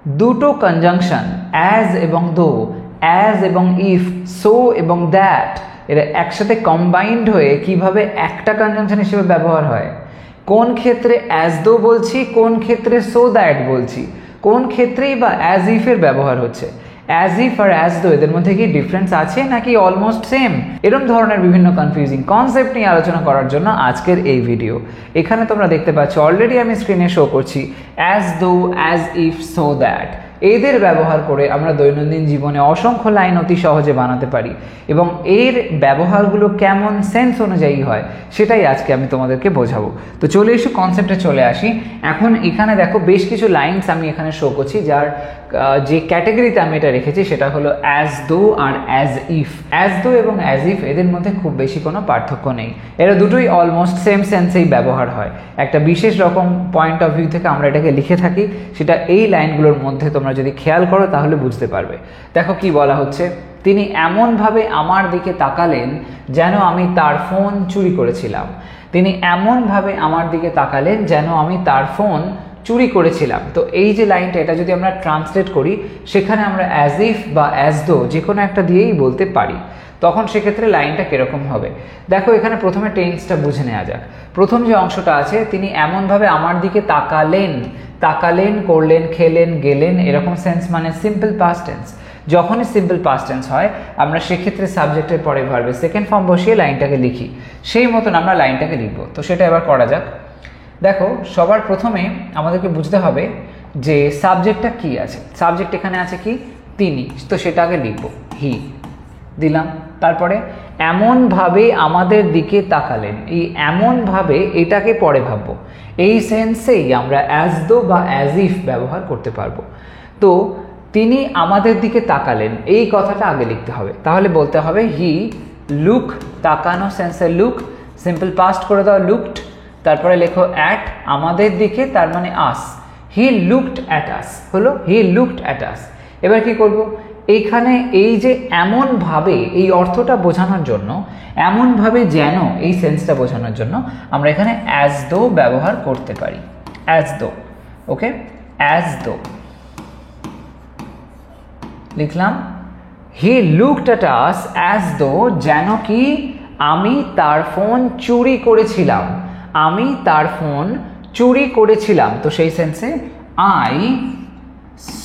দুটো conjunction as এবং দো, অ্যাজ এবং ইফ, সো এবং দ্যাট, এরা একসাথে কম্বাইন্ড হয়ে কিভাবে একটা কনজাংশন হিসেবে ব্যবহার হয়। কোন ক্ষেত্রে অ্যাজ দো বলছি, কোন ক্ষেত্রে সো দ্যাট বলছি, কোন ক্ষেত্রেই বা অ্যাজ ইফের ব্যবহার হচ্ছে। As if R as though এদের মধ্যে কি ডিফারেন্স আছে নাকি অলমোস্ট সেম, এরকম ধরনের বিভিন্ন কনফিউজিং কনসেপ্ট নিয়ে আলোচনা করার জন্য আজকের এই ভিডিও। এখানে তোমরা দেখতে পাচ্ছ অলরেডি আমি স্ক্রিনে শো করছি as though, as if, so that, এদের ব্যবহার করে আমরা দৈনন্দিন জীবনে অসংখ্য লাইন অতি সহজে বানাতে পারি এবং এর ব্যবহারগুলো কেমন সেন্স অনুযায়ী হয় সেটাই আজকে আমি তোমাদেরকে বোঝাবো। তো চলে এসো কনসেপ্টে চলে আসি। এখন এখানে দেখো বেশ কিছু লাইনস আমি এখানে শো করছি, যার যে ক্যাটাগরিতে আমি এটা রেখেছি সেটা হলো as though R as if. As though এবং অ্যাজ ইফ এদের মধ্যে খুব বেশি কোনো পার্থক্য নেই, এরা দুটোই অলমোস্ট সেম সেন্সেই ব্যবহার হয়। একটা বিশেষ রকম পয়েন্ট অফ ভিউ থেকে আমরা এটাকে লিখে থাকি, সেটা এই লাইনগুলোর মধ্যে তোমরা যদি খেয়াল করো তাহলে বুঝতে পারবে। দেখো কি বলা হচ্ছে, তিনি এমনভাবে আমার দিকে তাকালেন যেন আমি তার ফোন চুরি করেছিলাম। তিনি এমনভাবে আমার দিকে তাকালেন যেন আমি তার ফোন চুরি করেছিলাম। তো এই যে লাইনটা, এটা যদি আমরা ট্রান্সলেট করি সেখানে আমরা অ্যাজ ইফ বা অ্যাজ দো যে কোনো একটা দিয়েই বলতে পারি। তখন সেক্ষেত্রে লাইনটা কীরকম হবে দেখো, এখানে প্রথমে টেন্সটা বুঝে নেওয়া যাক। প্রথম যে অংশটা আছে, তিনি এমনভাবে আমার দিকে তাকালেন, তাকালেন, করলেন, খেলেন, গেলেন, এরকম সেন্স মানে সিম্পল পাস্ট টেন্স। যখনই সিম্পল পাস্ট টেন্স হয় আমরা সেক্ষেত্রে সাবজেক্টের পরে ভার্বের সেকেন্ড ফর্ম বসিয়ে লাইনটাকে লিখি, সেই মতন আমরা লাইনটাকে লিখব। তো সেটা এবার করা যাক। দেখো সবার প্রথমে আমাদেরকে বুঝতে হবে যে সাবজেক্টটা কি আছে। সাবজেক্ট এখানে আছে কি, তিনি, তো সেটা আগে লিখব, হি দিলাম। তারপরে এমনভাবে আমাদের দিকে তাকালেন, এই এমনভাবে এটাকে পরে ভাববো। এই সেন্সেই আমরা অ্যাজ দো বা অ্যাজ ইফ ব্যবহার করতে পারবো। তো তিনি আমাদের দিকে তাকালেন, এই কথাটা আগে লিখতে হবে। তাহলে বলতে হবে হি লুক, তাকানো সেন্সে লুক, সিম্পল পাস্ট করে দাও লুকড। তারপরে লেখো অ্যাট, আমাদের দিকে, তার মানে আস, হি লুকড অ্যাট আস, হলো হি লুকড অ্যাট আস। এবার কি করব, এইখানে এই যে এমনভাবে, এই অর্থটা বোঝানোর জন্য, এমনভাবে যেন, এই সেন্সটা বোঝানোর জন্য আমরা এখানে অ্যাজ দো ব্যবহার করতে পারি। অ্যাজ দো, ওকে, অ্যাজ দো লিখলাম। He looked at us as though, যেন কি আমি তার ফোন চুরি করেছিলাম, আমি তার ফোন চুরি করেছিলাম। তো সেই সেন্সে I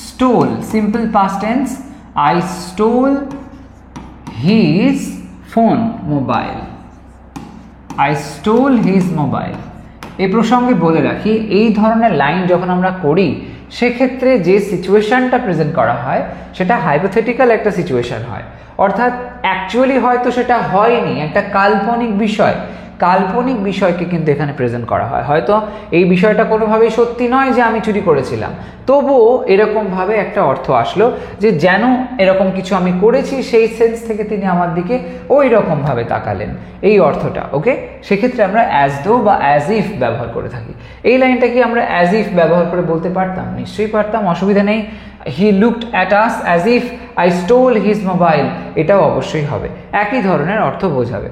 stole, simple past tense, I stole his phone, mobile, I stole his mobile. এই প্রসঙ্গে বলে রাখি, এই ধরনের লাইন যখন আমরা করি সেক্ষেত্রে যে সিচুয়েশনটা প্রেজেন্ট করা হয় সেটা হাইপোথেটিক্যাল একটা সিচুয়েশন হয়, অর্থাৎ অ্যাকচুয়ালি হয়তো সেটা হয়নি, একটা কাল্পনিক বিষয়, কাল্পনিক বিষয়কে কিন্তু এখানে প্রেজেন্ট করা হয়। হয়তো এই বিষয়টা কোনোভাবেই সত্যি নয় যে আমি চুরি করেছিলাম, তবুও এরকমভাবে একটা অর্থ আসলো যে যেন এরকম কিছু আমি করেছি, সেই সেন্স থেকে তিনি আমার দিকে ওই রকমভাবে তাকালেন, এই অর্থটা। ওকে, সেক্ষেত্রে আমরা অ্যাজ দো বা অ্যাজ ইফ ব্যবহার করে থাকি। এই লাইনটা কি আমরা অ্যাজ ইফ ব্যবহার করে বলতে পারতাম? নিশ্চয়ই পারতাম, অসুবিধা নেই। He looked at us as if I stole his mobile, এটাও অবশ্যই হবে, একই ধরনের অর্থ বোঝাবে।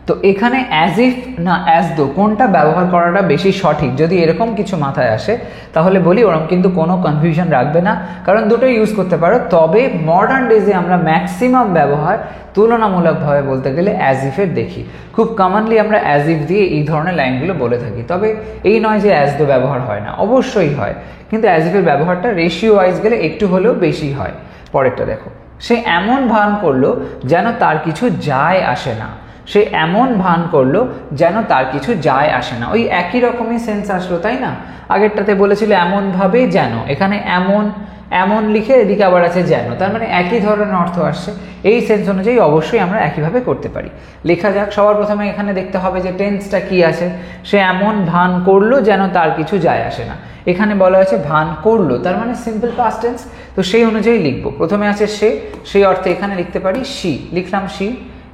তো এখানে অ্যাজ ইফ না অ্যাজ দো কোনটা ব্যবহার করাটা বেশি সঠিক, যদি এরকম কিছু মাথায় আসে তাহলে বলি ওরকম কিন্তু কোনো কনফিউশন রাখবে না, কারণ দুটোই ইউজ করতে পারো। তবে মডার্ন ডেজে আমরা ম্যাক্সিমাম ব্যবহার তুলনামূলকভাবে বলতে গেলে অ্যাজ ইফের দেখি। খুব কমনলি আমরা অ্যাজ ইফ দিয়ে এই ধরনের লাইনগুলো বলে থাকি। তবে এই নয় যে অ্যাজ দো ব্যবহার হয় না, অবশ্যই হয়, কিন্তু অ্যাজ ইফের ব্যবহারটা রেশিও ওয়াইজ গেলে একটু হলেও বেশি হয়। পরেরটা দেখো, সে এমন ভান করলো যেন তার কিছু যায় আসে না, সে এমন ভান করলো যেন তার কিছু যায় আসে না। ওই একই রকমই সেন্স আসলো, তাই না? আগেরটাতে বলেছিল এমনভাবে যেন, এখানে এমন, এমন লিখে এদিকে আবার আছে যেন, তার মানে একই ধরনের অর্থ আসছে। এই সেন্স অনুযায়ী অবশ্যই আমরা একইভাবে করতে পারি। লেখা যাক। সবার প্রথমে এখানে দেখতে হবে যে টেন্সটা কি আছে। সে এমন ভান করলো যেন তার কিছু যায় আসে না, এখানে বলা হয়েছে ভান করলো, তার মানে সিম্পল পাস্ট টেন্স, তো সেই অনুযায়ী লিখবো। প্রথমে আছে সে, সেই অর্থে এখানে লিখতে পারি শি, লিখলাম শি।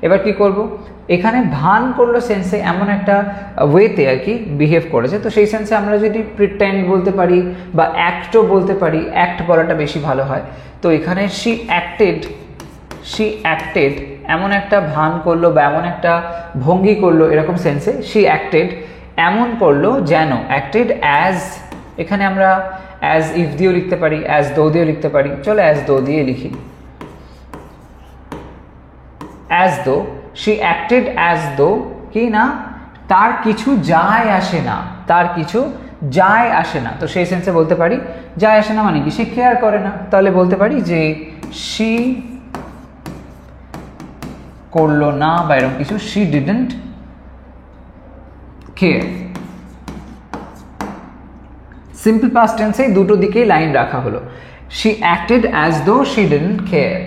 এবার কি করব, এখানে ভান করলো সেন্সে এমন একটা ওয়েতে আর কি বিহেভ করেছে, তো সেই সেন্সে আমরা যদি প্রিটেন্ড বলতে পারি বা অ্যাক্টও বলতে পারি, অ্যাক্ট বলাটা বেশি ভালো হয়। তো এখানে শি অ্যাক্টেড এমন একটা ভান করলো বা এমন একটা ভঙ্গি করলো, এরকম সেন্সে শি অ্যাক্টেড, এমন করলো যেন, অ্যাক্টেড অ্যাজ, এখানে আমরা অ্যাজ ইফ দিয়েও লিখতে পারি, অ্যাজ দো দিয়েও লিখতে পারি। চলো অ্যাজ দো দিয়ে লিখি। As though, she acted as দো কি না তার কিছু যায় আসে না, তার কিছু যায় আসে না। তো সেই সেন্সে বলতে পারি যায় আসে না মানে কি, সে কেয়ার করে না। তাহলে বলতে পারি যে শি করলো না বা এরকম কিছু, she didn't care. Simple past টেন্সে দুটো দিকেই লাইন রাখা হলো। She acted as though she didn't care,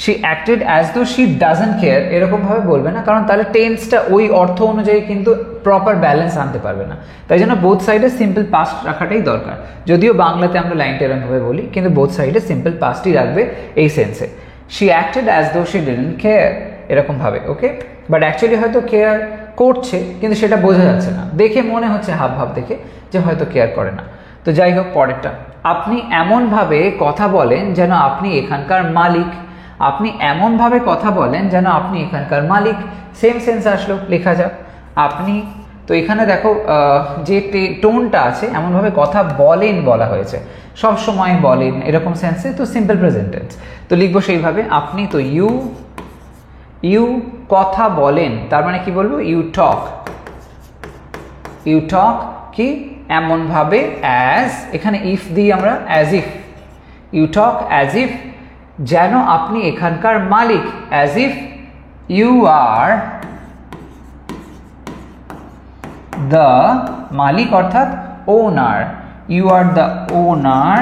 she acted as though she doesn't care এরকমভাবে বলবে না, কারণ তাহলে টেন্সটা ওই অর্থ অনুযায়ী কিন্তু প্রপার ব্যালেন্স আনতে পারবে না। তাই জন্য বোথ সাইডে সিম্পল পাস্ট রাখাটাই দরকার। যদিও বাংলাতে আমরা লাইনটা এরকমভাবে বলি, কিন্তু বোথ সাইডে সিম্পল পাস্টই রাখবে এই সেন্সে। She acted as though she didn't care এরকমভাবে, ওকে। বাট অ্যাকচুয়ালি হয়তো কেয়ার করছে, কিন্তু সেটা বোঝা যাচ্ছে না, দেখে মনে হচ্ছে হাব ভাব দেখে যে হয়তো কেয়ার করে না। তো যাই হোক, পরেরটা, আপনি এমনভাবে কথা বলেন যেন আপনি এখানকার মালিক। আপনি এমনভাবে কথা বলেন যেন আপনি এখানকার মালিক। সেম সেন্স আসলো, লেখা যাক আপনি। তো এখানে দেখো যে টোনটা আছে, এমনভাবে কথা বলেন বলা হয়েছে, সব সময় বলেন এরকম সেন্সে, তো সিম্পল প্রেজেন্ট টেন্স। তো লিখবো সেইভাবে আপনি। তো ইউ কথা বলেন, তার মানে কি বলবো, ইউ টক। ইউ টক কি এমনভাবে, অ্যাজ, এখানে ইফ দিই আমরা, as if. You talk as if যেন আপনি এখানকার মালিক, as if you are the মালিক অর্থাৎ owner, you are the owner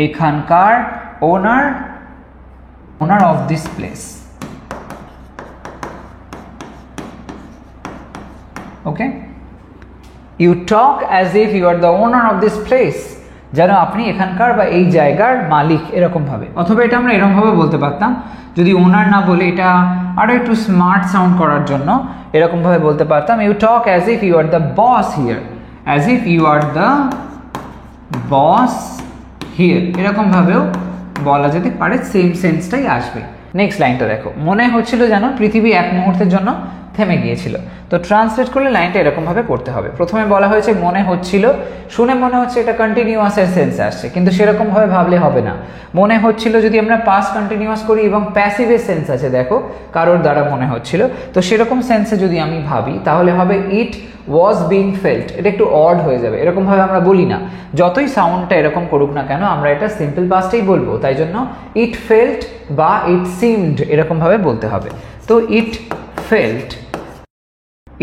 এখানকার, owner of this place, okay. You talk as if you are the owner of this place, যেন আপনি এখানকার বা এই জায়গার মালিক এরকমভাবে। অথবা এটা আমরা এরকমভাবে বলতে পারতাম, যদি ওনার না বলে এটা আরও একটু স্মার্ট সাউন্ড করার জন্য এরকমভাবে বলতে পারতাম, you talk as if you are the boss here, as if you are the boss here এরকমভাবেও বলা যেতে পারে, সেম সেন্সটাই আসবে। নেক্সট লাইনটা দেখো, মনে হচ্ছিল যেন পৃথিবী এক মুহূর্তের জন্য থেমে গিয়েছিল। তো ট্রান্সলেট করলে লাইনটা এরকমভাবে করতে হবে। প্রথমে বলা হয়েছে মনে হচ্ছিল, শুনে মনে হচ্ছে এটা কন্টিনিউয়াসের সেন্স আসছে, কিন্তু সেরকমভাবে ভাবলে হবে না। মনে হচ্ছিল যদি আমরা পাস্ট কন্টিনিউয়াস করি এবং প্যাসিভের সেন্স আছে, দেখো কারোর দ্বারা মনে হচ্ছিল, তো সেরকম সেন্সে যদি আমি ভাবি তাহলে হবে ইট ওয়াজ বিং ফেল্ট। এটা একটু অড হয়ে যাবে, এরকমভাবে আমরা বলি না। যতই সাউন্ডটা এরকম করুক না কেন, আমরা এটা সিম্পল পাস্টেই বলবো। তাই জন্য ইট ফেল্ট বা ইট সিমড এরকমভাবে বলতে হবে। তো ইট felt,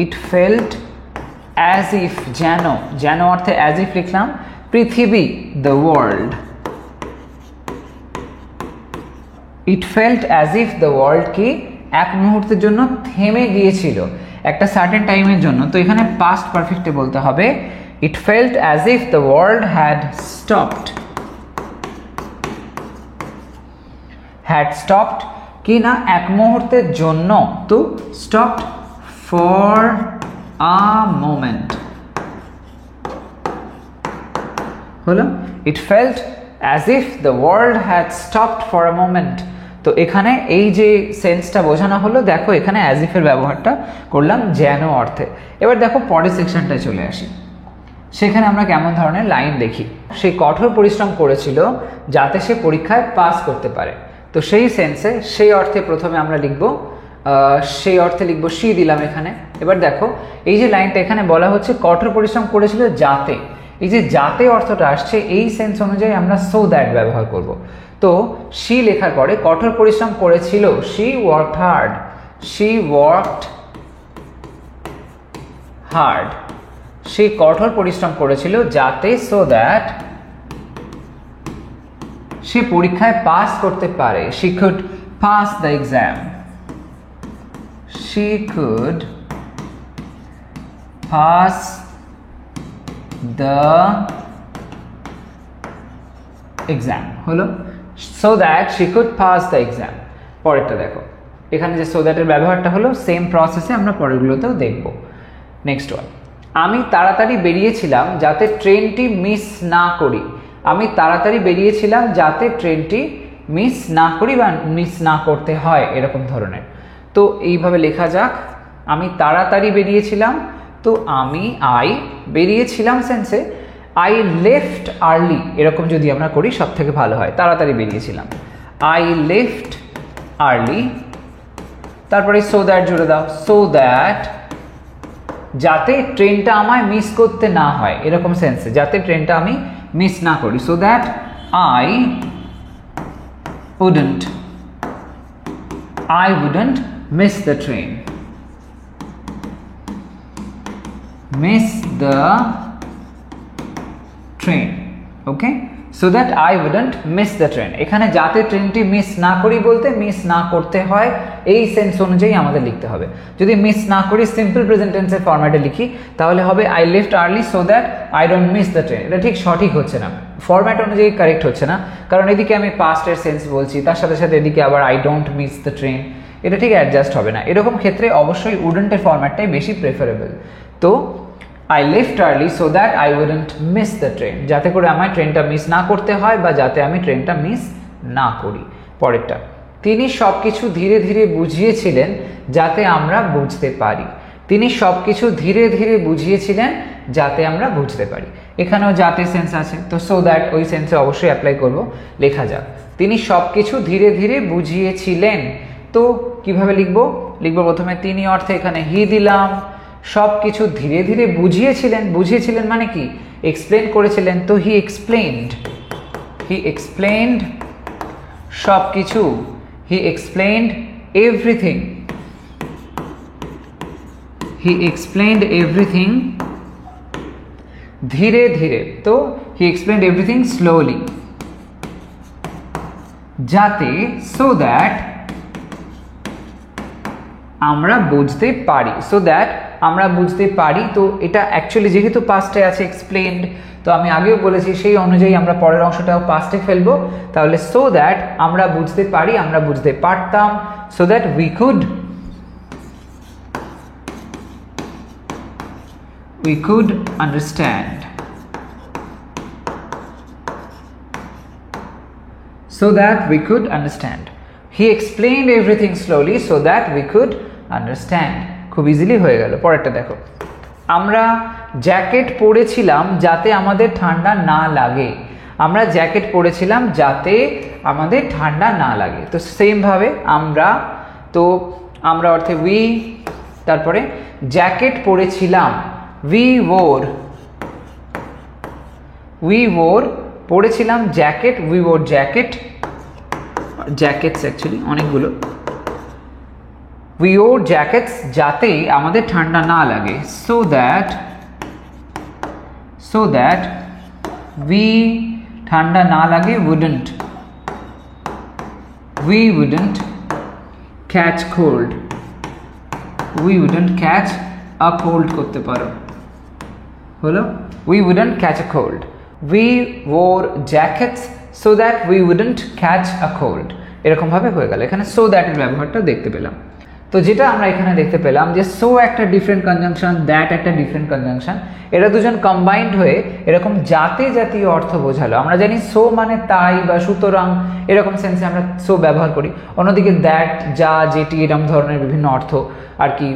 it felt as if, যেন, যেন অর্থে অ্যাজ ইফ লিখলাম, পৃথিবী the world, it felt as if the world কি এক মুহূর্তের জন্য থেমে গিয়েছিল, একটা সার্টেন টাইমের জন্য। তো এখানে পাস্ট পারফেক্টে বলতে হবে ইট felt as if the world had stopped, had stopped কি না এক মুহূর্তের জন্য, তো স্টপড ফর আ মোমেন্ট হলো। ইট felt as if the world had stopped for a moment. তো এখানে এই যে সেন্সটা বোঝানো হলো, দেখো এখানে অ্যাজ ইফের ব্যবহারটা করলাম যেন অর্থে। এবার দেখো পরের সেকশনটায় চলে আসি, সেখানে আমরা কেমন ধরনের লাইন দেখি। সে কঠোর পরিশ্রম করেছিল যাতে সে পরীক্ষায় পাস করতে পারে। তো সেই সেন্সে, সেই অর্থে প্রথমে আমরা লিখব, সেই অর্থে লিখব সি দিলাম এখানে। এবার দেখো এই যে লাইনটা এখানে বলা হচ্ছে কঠোর পরিশ্রম করেছিল যাতে, এই যে যাতে অর্থটা আসছে এই সেন্স অনুযায়ী আমরা সো দ্যাট ব্যবহার করব। তো শি লেখার পরে কঠোর পরিশ্রম করেছিল, she worked hard, she worked hard, সে কঠোর পরিশ্রম করেছিল যাতে, সো দ্যাট সে পরীক্ষায় পাস করতে পারে, she could pass the exam, she could pass the exam হলো, so that she could pass the exam। পরেরটা দেখো, এখানে যে so that এর ব্যবহারটা হলো সেম প্রসেসে আমরা পরেরগুলোতেও দেখব। নেক্সট ওয়ান, আমি তাড়াতাড়ি বেরিয়েছিলাম যাতে ট্রেনটি মিস না করি, আমি তাড়াতাড়ি বেরিয়েছিলাম যাতে ট্রেনটি মিস না করি বা মিস না করতে হয় এরকম ধরনের। তো এইভাবে লেখা যাক, আমি তাড়াতাড়ি বেরিয়েছিলাম, তো আমি আই বেরিয়েছিলাম সেন্সে আই লেফট আর্লি এরকম যদি আমরা করি সব থেকে ভালো হয়, তাড়াতাড়ি বেরিয়েছিলাম। আই লেফট আর্লি, তারপরে সো দ্যাট জুড়ে দাও, সো দ্যাট যাতে ট্রেনটা আমায় মিস করতে না হয় এরকম সেন্সে, যাতে ট্রেনটা আমি মিস না করি। So that I wouldn't miss the train. Miss the train. Okay? So that I wouldn't miss the train. এখানে যাতে ট্রেনটি মিস না করি বলতে মিস না করতে হয় এই সেন্স অনুযায়ী আমাদের লিখতে হবে। যদি মিস না করি সিম্পল প্রেজেন্ট টেন্সের ফরম্যাটে লিখি তাহলে হবে I left early so that I don't miss the train. এটা ঠিক সঠিক হচ্ছে না, ফরম্যাট অনুযায়ী কারেক্ট হচ্ছে না, কারণ এদিকে আমি পাস্টের সেন্স বলছি, তার সাথে সাথে এদিকে আবার I don't miss the train, এটা ঠিক অ্যাডজাস্ট হবে না। এরকম ক্ষেত্রে অবশ্যই উডেন্টের ফরম্যাটটাই বেশি প্রেফারেবল। তো I left early so that I wouldn't miss the train, যাতে করে আমায় ট্রেনটা মিস না করতে হয় বা যাতে আমি ট্রেনটা মিস না করি। পরেরটা, তিনি সব কিছু ধীরে ধীরে বুঝিয়েছিলেন যাতে আমরা বুঝতে পারি। তিনি সব কিছু ধীরে ধীরে বুঝিয়েছিলেন যাতে আমরা বুঝতে পারি। এখানেও যাতে সেন্স আছে, তো সো দ্যাট ওই সেন্সে অবশ্যই অ্যাপ্লাই করব। লেখা যাক, তিনি সব কিছু ধীরে ধীরে বুঝিয়েছিলেন। তো কিভাবে লিখবো? লিখবো প্রথমে তিনি অর্থে এখানে হি দিলাম, সব কিছু ধীরে ধীরে বুঝিয়েছিলেন। বুঝিয়েছিলেন মানে কি? এক্সপ্লেন করেছিলেন, তো হি এক্সপ্লেইনড সব কিছু, হি এক্সপ্লেইনড এভরিথিং, হি এক্সপ্লেইনড এভরিথিং ধীরে ধীরে, তো হি এক্সপ্লেইনড এভরিথিং স্লোলি, যাতে সো দ্যাট আমরা বুঝতে পারি। সো দ্যাট আমরা বুঝতে পারি, তো এটা অ্যাকচুয়ালি যেহেতু পাস্টে আছে এক্সপ্লেইনড, তো আমি আগেও বলেছি সেই অনুযায়ী আমরা পরের অংশটাও পাস্টে ফেলবো। তাহলে সো দ্যাট আমরা বুঝতে পারি, আমরা বুঝতে পারতাম, so that we could understand, so that we could understand. He explained everything slowly so that we could understand. খুব ইজিলি হয়ে গেল। পরেরটা দেখো, আমরা জ্যাকেট পরেছিলাম যাতে আমাদের ঠান্ডা না লাগে। আমরা জ্যাকেট পরেছিলাম যাতে আমাদের ঠান্ডা না লাগে। তো সেম ভাবে আমরা, তো আমরা অর্থে উই, তারপরে জ্যাকেট পরেছিলাম, উই ওর পরেছিলাম jacket, we or jacket, jackets actually অনেকগুলো, উই ওর জ্যাকেটস যাতে আমাদের ঠান্ডা না লাগে, সো দ্যাট উই ঠান্ডা না লাগে we wouldn't catch cold, we wouldn't catch a cold করতে পারো, হলো we wouldn't catch a cold, we or jackets so that we wouldn't catch a cold, এরকম ভাবে হয়ে গেল। এখানে so that এর ব্যবহারটা দেখতে পেলাম। তো যেটা আমরা এখানে দেখতে পেলাম যে so একটা ডিফারেন্ট কনজাংশন, that একটা ডিফারেন্ট কনজাংশন, এরা দুজন কম্বাইন্ড হয়ে এরকম জাতে জাতীয় অর্থ বোঝালো। আমরা জানি so মানে তাই বা সুতরাং এরকম সেন্সে আমরা so ব্যবহার করি। অন্যদিকে that, যা, যেটি এরকম ধরনের বিভিন্ন অর্থ আর কি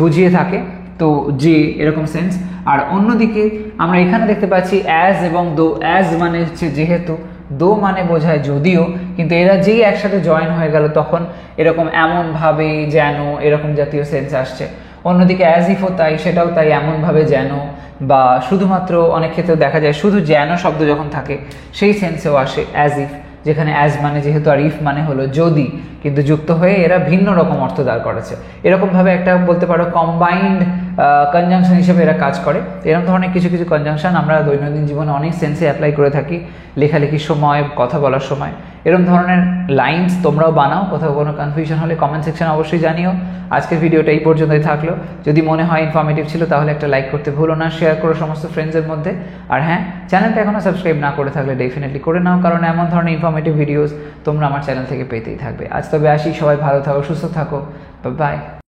বুঝিয়ে থাকে, তো যে এরকম সেন্স। আর অন্যদিকে আমরা এখানে দেখতে পাচ্ছি অ্যাজ এবং দো। অ্যাজ মানে হচ্ছে যেহেতু, দো মানে বোঝায় যদিও, কিন্তু এরা যেই একসাথে জয়েন হয়ে গেল তখন এরকম এমনভাবে যেন এরকম জাতীয় সেন্স আসছে। অন্যদিকে অ্যাজ ইফও তাই, সেটাও তাই, এমনভাবে যেন, বা শুধুমাত্র অনেক ক্ষেত্রে দেখা যায় শুধু যেন শব্দ যখন থাকে সেই সেন্সেও আসে অ্যাজ ইফ, যেখানে অ্যাজ মানে যেহেতু আর ইফ মানে হলো যদি, কিন্তু যুক্ত হয়ে এরা ভিন্ন রকম অর্থ দাঁড় করেছে। এরকমভাবে একটা বলতে পারো কম্বাইন্ড কনজাংশন হিসেবে এরা কাজ করে। এরকম ধরনের কিছু কিছু কনজাংশন আমরা দৈনন্দিন জীবনে অনেক সেন্সে অ্যাপ্লাই করে থাকি, লেখালেখির সময়, কথা বলার সময়। এরকম ধরনের লাইন্স তোমরাও বানাও। কোথাও কোনো কনফিউশন হলে কমেন্ট সেকশনে অবশ্যই জানিও। আজকের ভিডিওটা এই পর্যন্তই থাকলো। যদি মনে হয় ইনফরমেটিভ ছিল তাহলে একটা লাইক করতে ভুলো না, শেয়ার করো সমস্ত ফ্রেন্ডসের মধ্যে। আর হ্যাঁ, চ্যানেলটা এখনও সাবস্ক্রাইব না করে থাকলে ডেফিনেটলি করে নাও, কারণ এমন ধরনের ইনফরমেটিভ ভিডিওস তোমরা আমার চ্যানেল থেকে পেতেই থাকবে। আজ তবে আসি, সবাই ভালো থাকো, সুস্থ থাকো, বাই।